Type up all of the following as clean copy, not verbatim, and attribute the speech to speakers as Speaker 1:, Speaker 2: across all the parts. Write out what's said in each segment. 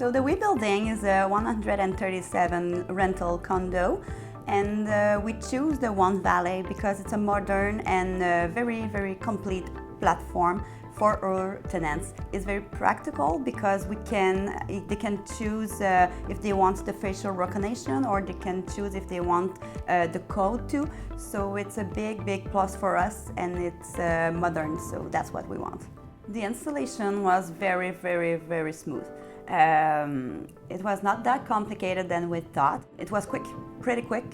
Speaker 1: So the We building is a 137 rental condo, and we choose the 1VALET because it's a modern and very, very complete platform for our tenants. It's very practical because they can choose if they want the facial recognition, or they can choose if they want the code too. So it's a big, big plus for us, and it's modern, so that's what we want. The installation was very, very, very smooth. It was not that complicated than we thought. It was quick, pretty quick.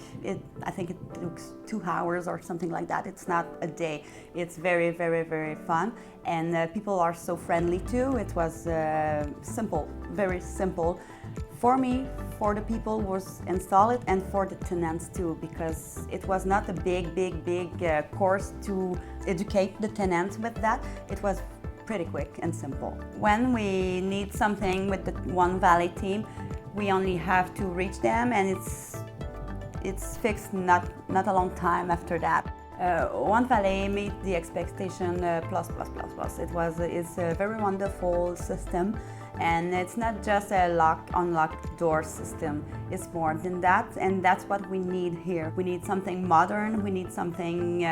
Speaker 1: I think it took 2 hours or something like that. It's not a day. It's very, very, very fun. And people are so friendly too. It was simple, very simple. For me, for the people who install it, and for the tenants too, because it was not a big, big, big course to educate the tenants with that. It was pretty quick and simple. When we need something with the 1VALET team, we only have to reach them, and it's fixed not a long time after that. 1VALET meet the expectation plus. It's a very wonderful system, and it's not just a unlock door system. It's more than that, and that's what we need here. We need something modern. We need something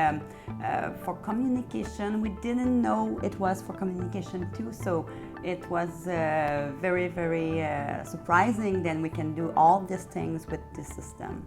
Speaker 1: for communication. We didn't know it was for communication too, so it was very, very surprising that we can do all these things with this system.